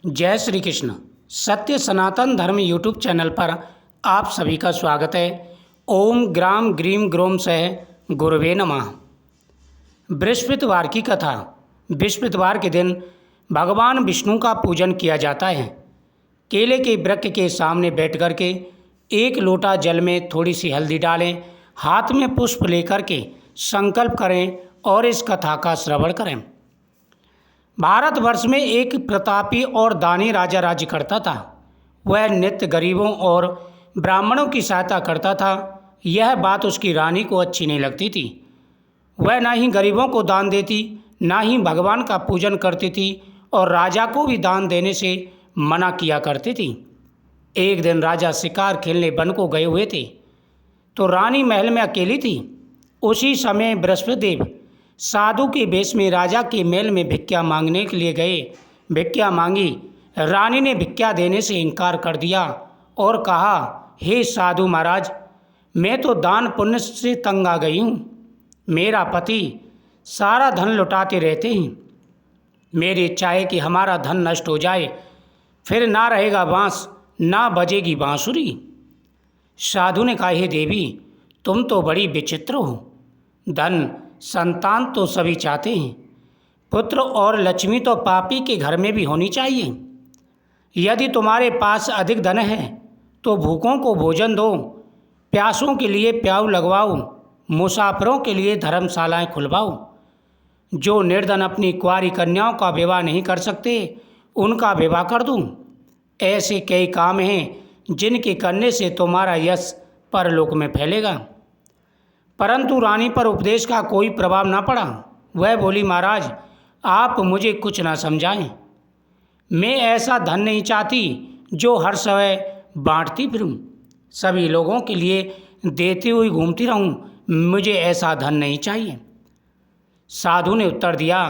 जय श्री कृष्ण। सत्य सनातन धर्म यूट्यूब चैनल पर आप सभी का स्वागत है। ओम ग्राम ग्रीम ग्रोम सह गुरुवे नमः। बृहस्पतिवार की कथा। बृहस्पतिवार के दिन भगवान विष्णु का पूजन किया जाता है। केले के वृक्ष के सामने बैठ कर के एक लोटा जल में थोड़ी सी हल्दी डालें, हाथ में पुष्प लेकर के संकल्प करें और इस कथा का श्रवण करें। भारतवर्ष में एक प्रतापी और दानी राजा राज्य करता था। वह नित्य गरीबों और ब्राह्मणों की सहायता करता था। यह बात उसकी रानी को अच्छी नहीं लगती थी। वह ना ही गरीबों को दान देती, ना ही भगवान का पूजन करती थी और राजा को भी दान देने से मना किया करती थी। एक दिन राजा शिकार खेलने वन को गए हुए थे तो रानी महल में अकेली थी। उसी समय बृहस्पति देव साधु के वेश में राजा के महल में भिक्षा मांगने के लिए गए। भिक्षा मांगी। रानी ने भिक्षा देने से इनकार कर दिया और कहा, हे साधु महाराज, मैं तो दान पुण्य से तंग आ गई हूँ। मेरा पति सारा धन लुटाते रहते हैं। मेरी इच्छा है कि हमारा धन नष्ट हो जाए, फिर ना रहेगा बाँस, ना बजेगी बाँसुरी। साधु ने कहा, हे देवी, तुम तो बड़ी विचित्र हो। धन संतान तो सभी चाहते हैं, पुत्र और लक्ष्मी तो पापी के घर में भी होनी चाहिए। यदि तुम्हारे पास अधिक धन है तो भूखों को भोजन दो, प्यासों के लिए प्याऊ लगवाओ, मुसाफिरों के लिए धर्मशालाएं खुलवाओ। जो निर्धन अपनी कुंवारी कन्याओं का विवाह नहीं कर सकते, उनका विवाह कर दूं। ऐसे कई काम हैं जिनके करने से तुम्हारा यश परलोक में फैलेगा। परंतु रानी पर उपदेश का कोई प्रभाव न पड़ा। वह बोली, महाराज, आप मुझे कुछ ना समझाएं। मैं ऐसा धन नहीं चाहती जो हर समय बांटती फिरूं, सभी लोगों के लिए देती हुई घूमती रहूं। मुझे ऐसा धन नहीं चाहिए। साधु ने उत्तर दिया,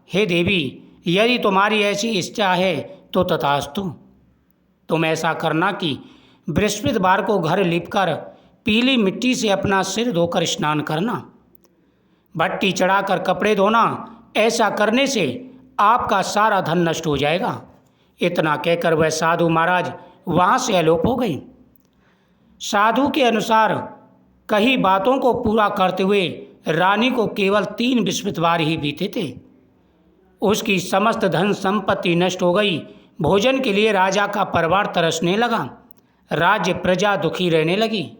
हे देवी, यदि तुम्हारी ऐसी इच्छा है तो तथास्तु। तुम ऐसा करना कि बृहस्पतिवार को घर लिपकर पीली मिट्टी से अपना सिर धोकर स्नान करना, भट्टी चढ़ाकर कपड़े धोना। ऐसा करने से आपका सारा धन नष्ट हो जाएगा। इतना कहकर वह साधु महाराज वहाँ से अलोप हो गई। साधु के अनुसार कई बातों को पूरा करते हुए रानी को केवल 3 बृहस्पतिवार ही बीते थे। उसकी समस्त धन संपत्ति नष्ट हो गई। भोजन के लिए राजा का परिवार तरसने लगा। राज्य प्रजा दुखी रहने लगी।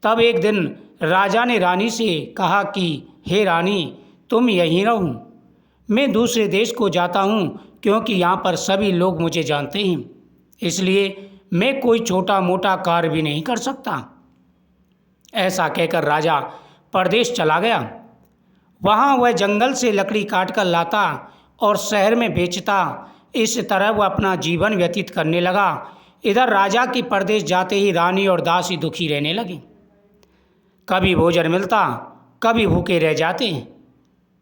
तब एक दिन राजा ने रानी से कहा कि हे रानी, तुम यहीं रहो, मैं दूसरे देश को जाता हूँ, क्योंकि यहाँ पर सभी लोग मुझे जानते हैं, इसलिए मैं कोई छोटा मोटा कार्य भी नहीं कर सकता। ऐसा कहकर राजा परदेश चला गया। वहाँ वह जंगल से लकड़ी काट कर लाता और शहर में बेचता। इस तरह वह अपना जीवन व्यतीत करने लगा। इधर राजा की परदेश जाते ही रानी और दासी दुखी रहने लगी। कभी भोजन मिलता, कभी भूखे रह जाते।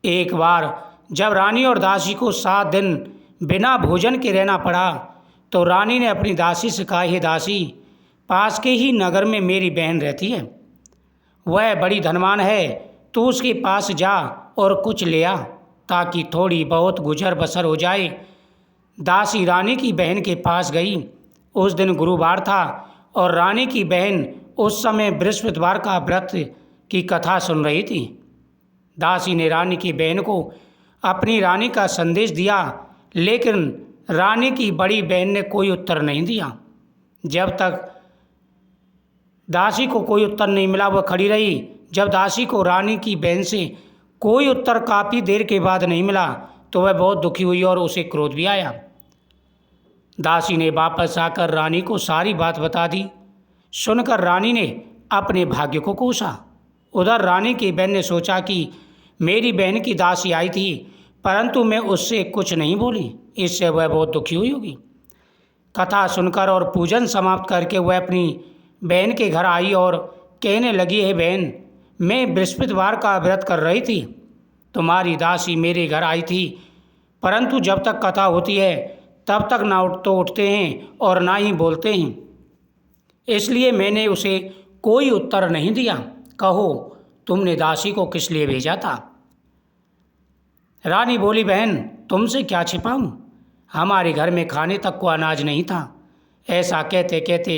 एक बार जब रानी और दासी को 7 दिन बिना भोजन के रहना पड़ा तो रानी ने अपनी दासी से कहा, हे दासी, पास के ही नगर में मेरी बहन रहती है, वह बड़ी धनवान है, तू उसके पास जा और कुछ ले आ, ताकि थोड़ी बहुत गुजर बसर हो जाए। दासी रानी की बहन के पास गई। उस दिन गुरुवार था और रानी की बहन उस समय बृहस्पतिवार का व्रत की कथा सुन रही थी। दासी ने रानी की बहन को अपनी रानी का संदेश दिया, लेकिन रानी की बड़ी बहन ने कोई उत्तर नहीं दिया। जब तक दासी को कोई उत्तर नहीं मिला वह खड़ी रही। जब दासी को रानी की बहन से कोई उत्तर काफ़ी देर के बाद नहीं मिला तो वह बहुत दुखी हुई और उसे क्रोध भी आया। दासी ने वापस आकर रानी को सारी बात बता दी। सुनकर रानी ने अपने भाग्य को कोसा। उधर रानी की बहन ने सोचा कि मेरी बहन की दासी आई थी, परंतु मैं उससे कुछ नहीं बोली, इससे वह बहुत दुखी हुई होगी। कथा सुनकर और पूजन समाप्त करके वह अपनी बहन के घर आई और कहने लगी, है बहन, मैं बृहस्पतिवार का व्रत कर रही थी, तुम्हारी दासी मेरे घर आई थी, परंतु जब तक कथा होती है तब तक ना तो उठते हैं और ना ही बोलते हैं, इसलिए मैंने उसे कोई उत्तर नहीं दिया। कहो, तुमने दासी को किस लिए भेजा था? रानी बोली, बहन, तुमसे क्या छिपाऊं? हमारे घर में खाने तक को अनाज नहीं था। ऐसा कहते कहते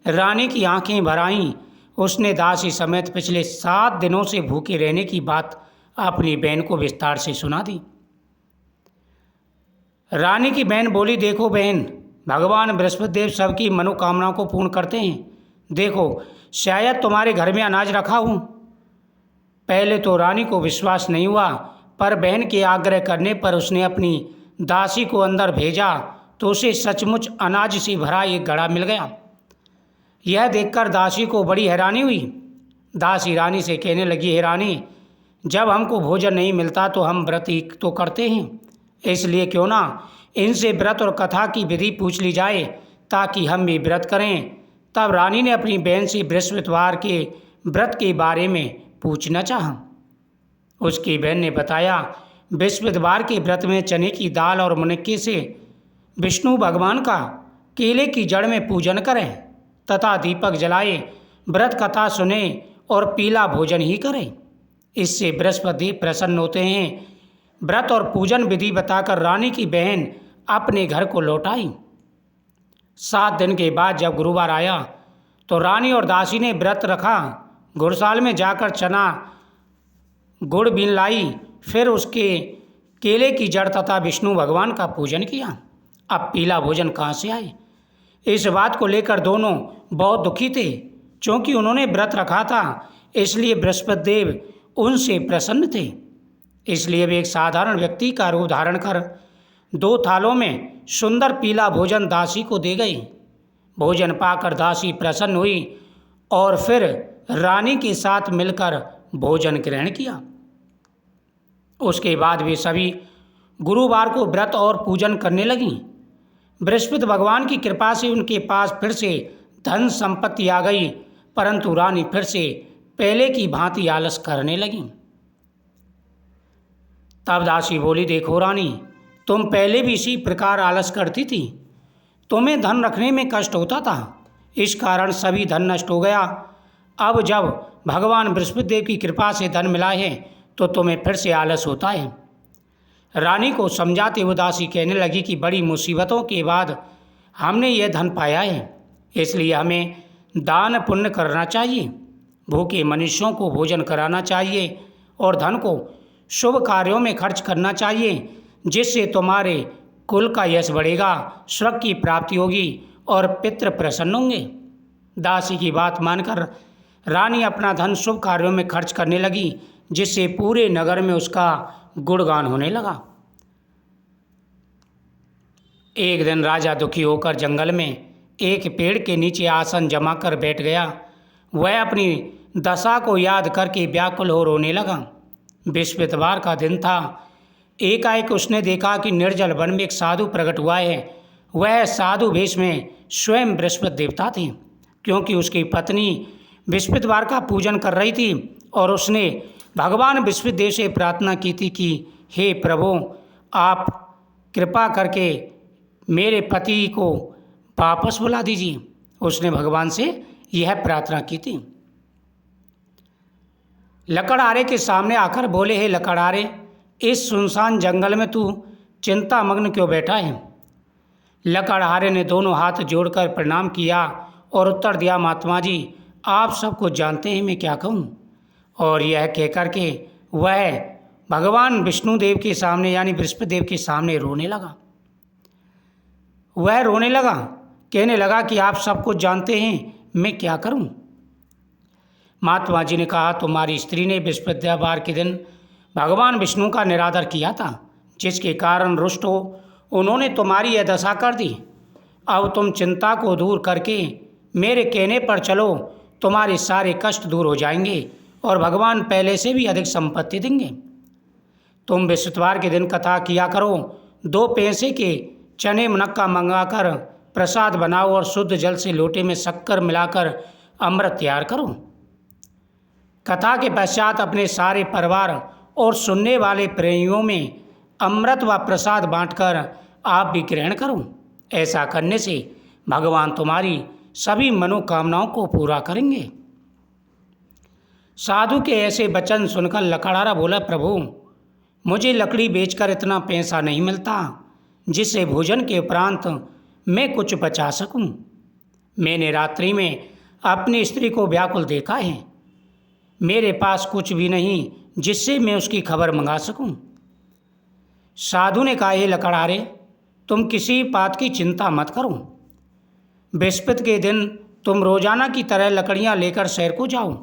रानी की आंखें भर आईं। उसने दासी समेत पिछले 7 दिनों से भूखे रहने की बात अपनी बहन को विस्तार से सुना दी। रानी की बहन बोली, देखो बहन, भगवान बृहस्पति देव सबकी मनोकामनाओं को पूर्ण करते हैं। देखो, शायद तुम्हारे घर में अनाज रखा हूँ। पहले तो रानी को विश्वास नहीं हुआ, पर बहन के आग्रह करने पर उसने अपनी दासी को अंदर भेजा तो उसे सचमुच अनाज से भरा एक घड़ा मिल गया। यह देखकर दासी को बड़ी हैरानी हुई। दासी रानी से कहने लगी, हे रानी, जब हमको भोजन नहीं मिलता तो हम व्रत ही तो करते हैं, इसलिए क्यों ना इनसे व्रत और कथा की विधि पूछ ली जाए ताकि हम भी व्रत करें। तब रानी ने अपनी बहन से बृहस्पतिवार के व्रत के बारे में पूछना चाहा। उसकी बहन ने बताया, बृहस्पतिवार के व्रत में चने की दाल और मुनक्के से विष्णु भगवान का केले की जड़ में पूजन करें तथा दीपक जलाए, व्रत कथा सुने और पीला भोजन ही करें। इससे बृहस्पति प्रसन्न होते हैं। व्रत और पूजन विधि बताकर रानी की बहन अपने घर को लौट आई। 7 दिन के बाद जब गुरुवार आया तो रानी और दासी ने व्रत रखा। घुड़साल में जाकर चना गुड़ बीन लाई, फिर उसके केले की जड़ तथा विष्णु भगवान का पूजन किया। अब पीला भोजन कहाँ से आए? इस बात को लेकर दोनों बहुत दुखी थे। क्योंकि उन्होंने व्रत रखा था, इसलिए बृहस्पति देव उनसे प्रसन्न थे। इसलिए वे एक साधारण व्यक्ति का रूप धारण कर 2 थालों में सुंदर पीला भोजन दासी को दे गए। भोजन पाकर दासी प्रसन्न हुई और फिर रानी के साथ मिलकर भोजन ग्रहण किया। उसके बाद वे सभी गुरुवार को व्रत और पूजन करने लगीं। बृहस्पति भगवान की कृपा से उनके पास फिर से धन संपत्ति आ गई, परंतु रानी फिर से पहले की भांति आलस करने लगी। तब दासी बोली, देखो रानी, तुम पहले भी इसी प्रकार आलस करती थी। तुम्हें धन रखने में कष्ट होता था, इस कारण सभी धन नष्ट हो गया। अब जब भगवान बृहस्पति देव की कृपा से धन मिला है तो तुम्हें फिर से आलस होता है। रानी को समझाते हुए दासी कहने लगी कि बड़ी मुसीबतों के बाद हमने यह धन पाया है, इसलिए हमें दान पुण्य करना चाहिए, भूखे मनुष्यों को भोजन कराना चाहिए और धन को शुभ कार्यों में खर्च करना चाहिए, जिससे तुम्हारे कुल का यश बढ़ेगा, स्वर्ग की प्राप्ति होगी और पितृ प्रसन्न होंगे। दासी की बात मानकर रानी अपना धन शुभ कार्यों में खर्च करने लगी, जिससे पूरे नगर में उसका गुणगान होने लगा। एक दिन राजा दुखी होकर जंगल में एक पेड़ के नीचे आसन जमा कर बैठ गया। वह अपनी दशा को याद करके व्याकुल हो रोने लगा। बृहस्पतिवार का दिन था। एकाएक उसने देखा कि निर्जल वन में एक साधु प्रकट हुआ है। वह साधु वेश में स्वयं बृहस्पति देवता थे, क्योंकि उसकी पत्नी बृहस्पतिवार का पूजन कर रही थी और उसने भगवान बृहस्पति देव से प्रार्थना की थी कि हे प्रभु, आप कृपा करके मेरे पति को वापस बुला दीजिए। उसने भगवान से यह प्रार्थना की थी। लकड़हारे के सामने आकर बोले, हे लकड़हारे, इस सुनसान जंगल में तू चिंता मग्न क्यों बैठा है? लकड़हारे ने दोनों हाथ जोड़कर प्रणाम किया और उत्तर दिया, महात्मा जी, आप सब कुछ जानते हैं, मैं क्या कहूँ। और यह कहकर के वह भगवान विष्णु देव के सामने यानी बृहस्पति देव के सामने रोने लगा। वह रोने लगा, कहने लगा कि आप सब कुछ जानते हैं, मैं क्या करूं। महात्मा जी ने कहा, तुम्हारी स्त्री ने बृहस्पतिवार के दिन भगवान विष्णु का निरादर किया था, जिसके कारण रुष्ट हो उन्होंने तुम्हारी यह दशा कर दी। अब तुम चिंता को दूर करके मेरे कहने पर चलो, तुम्हारे सारे कष्ट दूर हो जाएंगे और भगवान पहले से भी अधिक संपत्ति देंगे। तुम बृहस्पतिवार के दिन कथा किया करो, 2 पैसे के चने मुनक्का मंगाकर प्रसाद बनाओ और शुद्ध जल से लोटे में शक्कर मिलाकर अमृत तैयार करो। कथा के पश्चात अपने सारे परिवार और सुनने वाले प्रेमियों में अमृत व प्रसाद बांटकर आप भी ग्रहण करो। ऐसा करने से भगवान तुम्हारी सभी मनोकामनाओं को पूरा करेंगे। साधु के ऐसे वचन सुनकर लकड़हारा बोला, प्रभु, मुझे लकड़ी बेचकर इतना पैसा नहीं मिलता जिससे भोजन के उपरांत मैं कुछ बचा सकूं। मैंने रात्रि में अपनी स्त्री को व्याकुल देखा है। मेरे पास कुछ भी नहीं जिससे मैं उसकी खबर मंगा सकूं। साधु ने कहा, हे लकड़हारे, तुम किसी बात की चिंता मत करो। बृहस्पति के दिन तुम रोजाना की तरह लकड़ियां लेकर शहर को जाओ।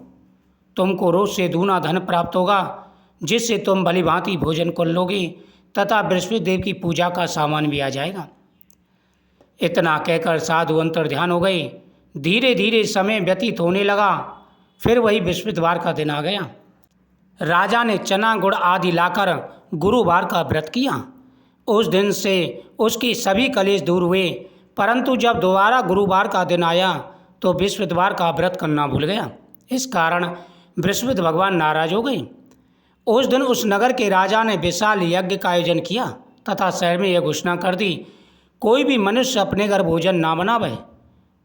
तुमको रोज से दूना धन प्राप्त होगा, जिससे तुम भली भांति भोजन कर लोगे तथा बृहस्पति देव की पूजा का सामान भी आ जाएगा। इतना कहकर साधु अंतर्ध्यान हो गए। धीरे धीरे समय व्यतीत होने लगा। फिर वही बृहस्पतिवार का दिन आ गया। राजा ने चना गुड़ आदि लाकर गुरुवार का व्रत किया। उस दिन से उसके सभी कलेश दूर हुए, परंतु जब दोबारा गुरुवार का दिन आया तो बृहस्पतिवार का व्रत करना भूल गया। इस कारण बृहस्पति भगवान नाराज हो गए। उस दिन उस नगर के राजा ने विशाल यज्ञ का आयोजन किया तथा शहर में यह घोषणा कर दी, कोई भी मनुष्य अपने घर भोजन ना बनावे।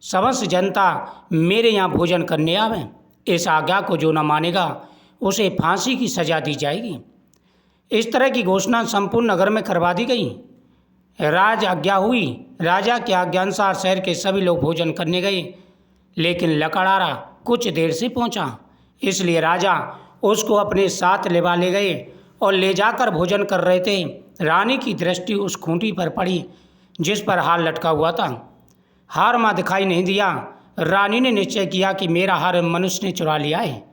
समस्त जनता मेरे यहाँ भोजन करने आवे। इस आज्ञा को जो न मानेगा उसे फांसी की सजा दी जाएगी। इस तरह की घोषणा संपूर्ण नगर में करवा दी गई। राज आज्ञा हुई। राजा के आज्ञानुसार शहर के सभी लोग भोजन करने गए, लेकिन लकड़हारा कुछ देर से पहुंचा। इसलिए राजा उसको अपने साथ लेवा ले गए और ले जाकर भोजन कर रहे थे। रानी की दृष्टि उस खूंटी पर पड़ी जिस पर हार लटका हुआ था। हार माँ दिखाई नहीं दिया। रानी ने निश्चय किया कि मेरा हार मनुष्य ने चुरा लिया है।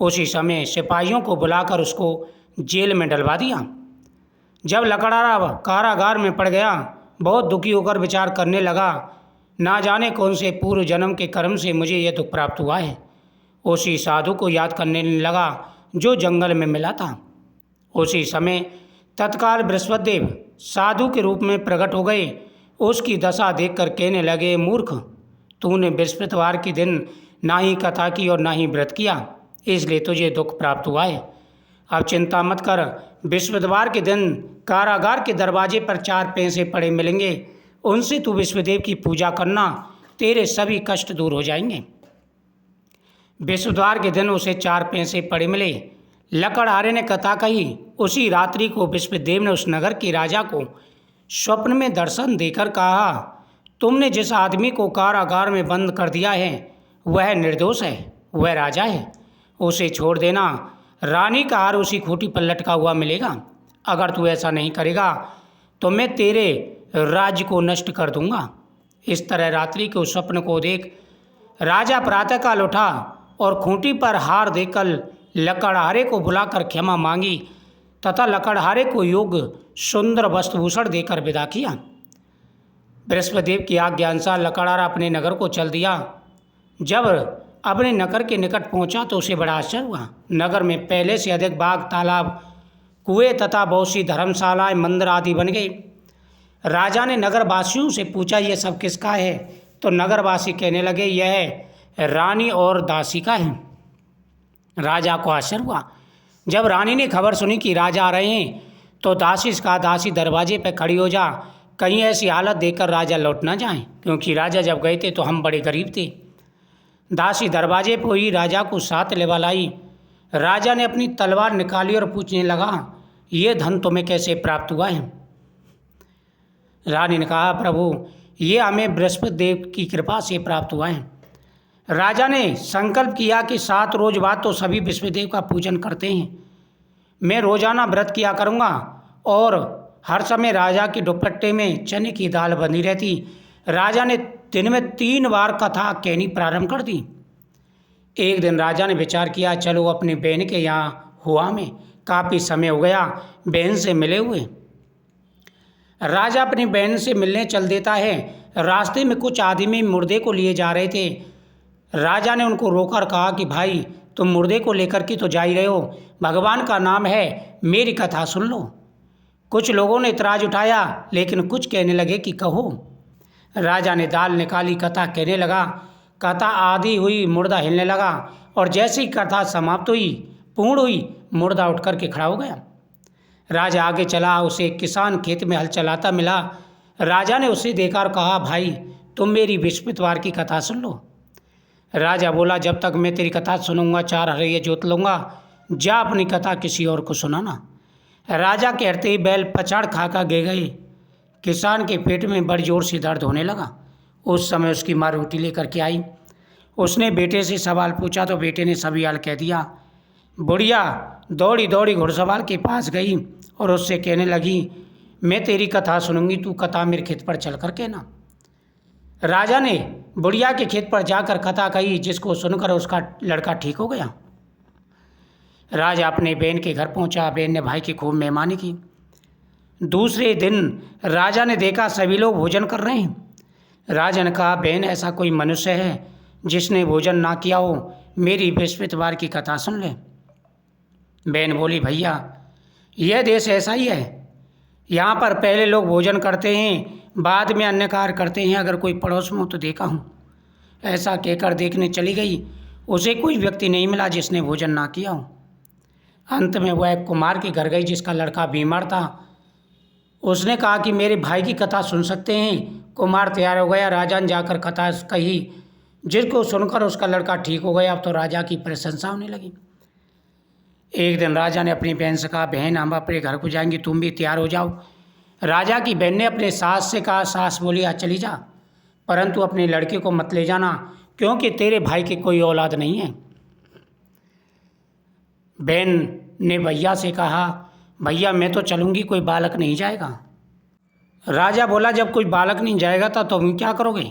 उसी समय सिपाहियों को बुलाकर उसको जेल में डलवा दिया। जब लकड़हारा कारागार में पड़ गया, बहुत दुखी होकर विचार करने लगा, ना जाने कौन से पूर्व जन्म के कर्म से मुझे यह दुख प्राप्त हुआ है। उसी साधु को याद करने लगा जो जंगल में मिला था। उसी समय तत्काल बृहस्पति देव साधु के रूप में प्रकट हो गए। उसकी दशा देखकर कहने लगे, मूर्ख, तूने बृहस्पतिवार के दिन ना ही कथा की और ना ही व्रत किया, इसलिए तुझे दुख प्राप्त हुआ है। अब चिंता मत कर। बृहस्पतिवार के दिन कारागार के दरवाजे पर 4 पैसे पड़े मिलेंगे। उनसे तू विश्वदेव की पूजा करना, तेरे सभी कष्ट दूर हो जाएंगे। बृहस्पतिवार के दिन उसे 4 पैसे पड़े मिले। लकड़हारे ने कथा कही। उसी रात्रि को बृहस्पतिदेव ने उस नगर के राजा को स्वप्न में दर्शन देकर कहा, तुमने जिस आदमी को कारागार में बंद कर दिया है वह निर्दोष है, वह राजा है, उसे छोड़ देना। रानी का हार उसी खूंटी पर लटका हुआ मिलेगा। अगर तू ऐसा नहीं करेगा तो मैं तेरे राज्य को नष्ट कर दूंगा। इस तरह रात्रि के उस स्वप्न को देख राजा प्रातःकाल उठा और खूंटी पर हार देकर लकड़हारे को बुलाकर क्षमा मांगी तथा लकड़हारे को योग्य सुंदर वस्त्रभूषण देकर विदा किया। बृहस्पतिदेव की आज्ञा अनुसार लकड़हारा अपने नगर को चल दिया। जब अपने नगर के निकट पहुंचा तो उसे बड़ा आश्चर्य हुआ। नगर में पहले से अधिक बाग, तालाब, कुएं तथा बहुत सी धर्मशालाएं, मंदिर आदि बन गए। राजा ने नगरवासियों से पूछा, यह सब किसका है? तो नगरवासी कहने लगे, यह रानी और दासी का है। राजा को आश्चर्य हुआ। जब रानी ने खबर सुनी कि राजा आ रहे हैं तो दासी से कहा, दासी दरवाजे पर खड़ी हो जा, कहीं ऐसी हालत देखकर राजा लौट ना जाएं, क्योंकि राजा जब गए थे तो हम बड़े गरीब थे। दासी दरवाजे पर ही राजा को साथ लेवा लाई। राजा ने अपनी तलवार निकाली और पूछने लगा, ये धन तुम्हें कैसे प्राप्त हुआ है? रानी ने कहा, प्रभु, ये हमें बृहस्पति देव की कृपा से प्राप्त हुआ है। राजा ने संकल्प किया कि 7 रोज बाद तो सभी बृहस्पति देव का पूजन करते हैं। मैं रोजाना व्रत किया करूँगा और हर समय राजा के दुपट्टे में चने की दाल बंधी रहती। राजा ने दिन में 3 बार कथा कहनी प्रारंभ कर दी। एक दिन राजा ने विचार किया, चलो अपनी बहन के यहाँ हुआ में काफ़ी समय हो गया, बहन से मिले हुए। राजा अपनी बहन से मिलने चल देता है। रास्ते में कुछ आदमी मुर्दे को लिए जा रहे थे। राजा ने उनको रोकर कहा कि भाई, तुम मुर्दे को लेकर के तो जा ही रहे हो, भगवान का नाम है, मेरी कथा सुन लो। कुछ लोगों ने इतराज उठाया, लेकिन कुछ कहने लगे कि कहो। राजा ने दाल निकाली, कथा कहने लगा। कथा आधी हुई, मुर्दा हिलने लगा और जैसे ही कथा समाप्त हुई, पूर्ण हुई, मुर्दा उठ कर के खड़ा हो गया। राजा आगे चला। उसे किसान खेत में हल चलाता मिला। राजा ने उसे देखा और कहा, भाई, तुम मेरी बृहस्पतिवार की कथा सुन लो। राजा बोला, जब तक मैं तेरी कथा सुनूंगा 4 हरैये जोत लूँगा, जा अपनी कथा किसी और को सुनाना। राजा कहते ही बैल पछाड़ खा गे गए। किसान के पेट में बड़ी जोर से दर्द होने लगा। उस समय उसकी माँ रोटी लेकर के आई। उसने बेटे से सवाल पूछा तो बेटे ने सभी हाल कह दिया। बुढ़िया दौड़ी दौड़ी घुड़सवार के पास गई और उससे कहने लगी, मैं तेरी कथा सुनूंगी, तू कथा मेरे खेत पर चल कर कहना। राजा ने बुढ़िया के खेत पर जाकर कथा कही, जिसको सुनकर उसका लड़का ठीक हो गया। राजा अपने बहन के घर पहुंचा। बहन ने भाई की खूब मेहमानी की। दूसरे दिन राजा ने देखा सभी लोग भोजन कर रहे हैं। राजा ने कहा, बहन ऐसा कोई मनुष्य है जिसने भोजन ना किया हो, मेरी बृहस्पतिवार की कथा सुन ले। बहन बोली, भैया यह देश ऐसा ही है, यहाँ पर पहले लोग भोजन करते हैं, बाद में अन्य कार्य करते हैं। अगर कोई पड़ोस में हो तो देखा हूँ। ऐसा कहकर देखने चली गई। उसे कोई व्यक्ति नहीं मिला जिसने भोजन ना किया हो। अंत में वह एक कुमार के घर गई जिसका लड़का बीमार था। उसने कहा कि मेरे भाई की कथा सुन सकते हैं। कुमार तैयार हो गया। राजा ने जाकर कथा कही, जिसको सुनकर उसका लड़का ठीक हो गया। अब तो राजा की प्रशंसा होने लगी। एक दिन राजा ने अपनी बहन से कहा, बहन हम अपने घर को जाएंगे, तुम भी तैयार हो जाओ। राजा की बहन ने अपने सास से कहा। सास बोली, आज चली जा, परंतु अपने लड़के को मत ले जाना, क्योंकि तेरे भाई की कोई औलाद नहीं है। बहन ने भैया से कहा, भैया मैं तो चलूँगी, कोई बालक नहीं जाएगा। राजा बोला, जब कोई बालक नहीं जाएगा तो तुम क्या करोगे।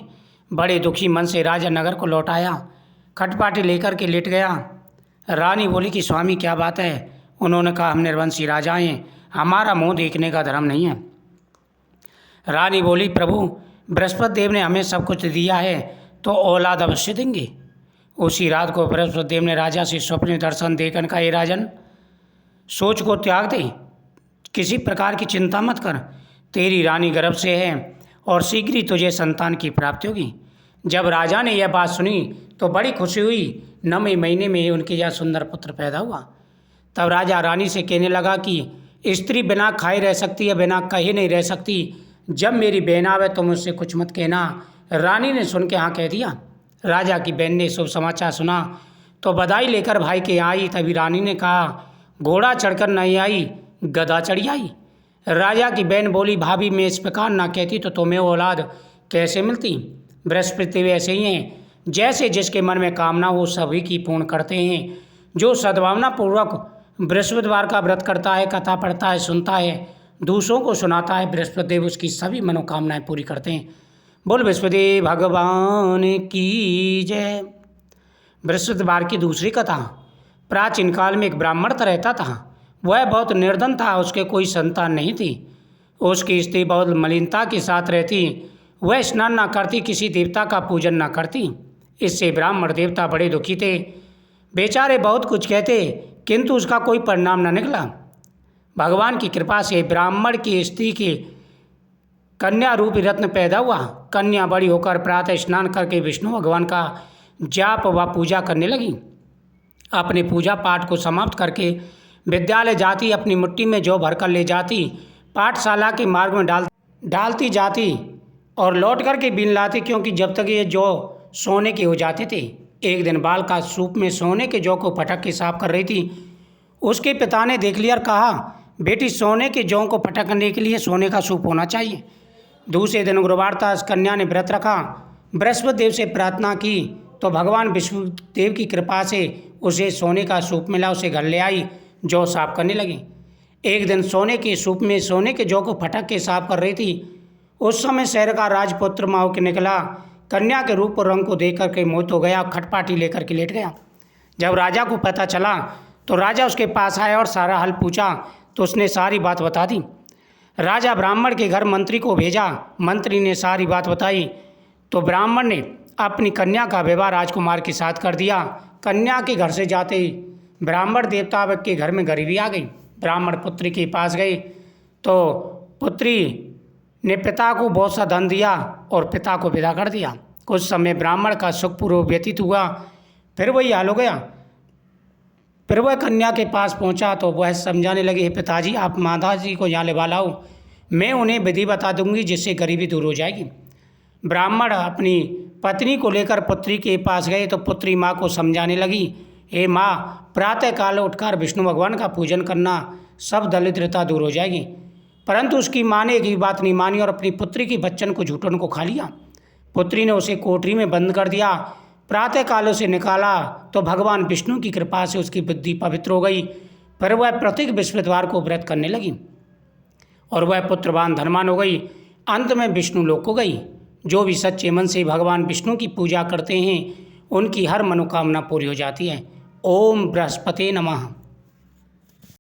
बड़े दुखी मन से राजा नगर को लौट आया। खटपाटी लेकर के लेट गया। रानी बोली कि स्वामी क्या बात है। उन्होंने कहा, हम निर्वंशी राजा हैं, हमारा मुंह देखने का धर्म नहीं है। रानी बोली, प्रभु बृहस्पति देव ने हमें सब कुछ दिया है, तो औलाद अवश्य देंगे। उसी रात को बृहस्पति देव ने राजा से स्वप्न दर्शन देकर कहा, हे राजन, सोच को त्याग दे, किसी प्रकार की चिंता मत कर, तेरी रानी गर्भ से है और शीघ्र ही तुझे संतान की प्राप्ति होगी। जब राजा ने यह बात सुनी तो बड़ी खुशी हुई। 9वें महीने में ही उनके यह सुंदर पुत्र पैदा हुआ। तब राजा रानी से कहने लगा कि स्त्री बिना खाए रह सकती है, बिना कहे नहीं रह सकती। जब मेरी बहन आवे तो मुझसे कुछ मत कहना। रानी ने सुन के हाँ कह दिया। राजा की बहन ने शुभ समाचार सुना तो बधाई लेकर भाई के आई। तभी रानी ने कहा, घोड़ा चढ़कर नहीं आई, गधा चढ़ी आई। राजा की बहन बोली, भाभी मैं इस प्रकार ना कहती तो तुम्हें औलाद कैसे मिलती। बृहस्पति वैसे ही हैं, जैसे जिसके मन में कामना वो सभी की पूर्ण करते हैं। जो सद्भावना पूर्वक बृहस्पतिवार का व्रत करता है, कथा पढ़ता है, सुनता है, दूसरों को सुनाता है, बृहस्पति देव उसकी सभी मनोकामनाएं पूरी करते हैं। बोल बृहस्पति भगवान की जय। बृहस्पतिवार की दूसरी कथा। प्राचीन काल में एक ब्राह्मण रहता था। वह बहुत निर्धन था, उसके कोई संतान नहीं थी। उसकी स्त्री बहुत मलिनता के साथ रहती। वह स्नान न करती, किसी देवता का पूजन न करती। इससे ब्राह्मण देवता बड़े दुखी थे। बेचारे बहुत कुछ कहते, किंतु उसका कोई परिणाम न निकला। भगवान की कृपा से ब्राह्मण की स्त्री के कन्या रूपी रत्न पैदा हुआ। कन्या बड़ी होकर प्रातः स्नान करके विष्णु भगवान का जाप व पूजा करने लगी। अपने पूजा पाठ को समाप्त करके विद्यालय जाती, अपनी मुट्ठी में जौ भरकर ले जाती, पाठशाला के मार्ग में डालती जाती और लौट कर के बीन लाती, क्योंकि जब तक ये जौ सोने के हो जाते थे। एक दिन बाल का सूप में सोने के जौ को फटक के साफ कर रही थी। उसके पिता ने देख लिया और कहा, बेटी सोने के जौ को फटकने के लिए सोने का सूप होना चाहिए। दूसरे दिन गुरुवार था। कन्या ने व्रत रखा, बृहस्पति देव से प्रार्थना की तो भगवान विष्णुदेव की कृपा से उसे सोने का सूप मिला। उसे घर ले आई, जौ साफ करने लगी। एक दिन सोने के सूप में सोने के जौ को फटक के साफ कर रही थी। उस समय शहर का राजपुत्र माओ के निकला। कन्या के रूप और रंग को देख कर के मोहित हो गया, खटपाटी लेकर के लेट गया। जब राजा को पता चला तो राजा उसके पास आया और सारा हाल पूछा तो उसने सारी बात बता दी। राजा ब्राह्मण के घर मंत्री को भेजा। मंत्री ने सारी बात बताई तो ब्राह्मण ने अपनी कन्या का विवाह राजकुमार के साथ कर दिया। कन्या के घर से जाते ही ब्राह्मण देवता के घर में गरीबी आ गई। ब्राह्मण पुत्री के पास गई तो पुत्री ने पिता को बहुत सा धन दिया और पिता को विदा कर दिया। कुछ समय ब्राह्मण का सुखपूर्वक व्यतीत हुआ, फिर वही हाल हो गया। फिर वह कन्या के पास पहुंचा तो वह समझाने लगी, हे पिताजी आप माता जी को यहाँ ले लाओ, मैं उन्हें विधि बता दूंगी जिससे गरीबी दूर हो जाएगी। ब्राह्मण अपनी पत्नी को लेकर पुत्री के पास गए तो पुत्री माँ को समझाने लगी, हे माँ प्रातःकाल उठकर विष्णु भगवान का पूजन करना, सब दरिद्रता दूर हो जाएगी। परंतु उसकी माँ ने एक भी बात नहीं मानी और अपनी पुत्री की बच्चन को झूठन को खा लिया। पुत्री ने उसे कोठरी में बंद कर दिया। प्रातःकाल उसे निकाला तो भगवान विष्णु की कृपा से उसकी बुद्धि पवित्र हो गई। फिर वह प्रत्येक बृहस्पतिवार को व्रत करने लगी और वह पुत्रवान धनवान हो गई। अंत में विष्णु लोक को गई। जो भी सच्चे मन से भगवान विष्णु की पूजा करते हैं उनकी हर मनोकामना पूरी हो जाती है। ओम बृहस्पते नमः।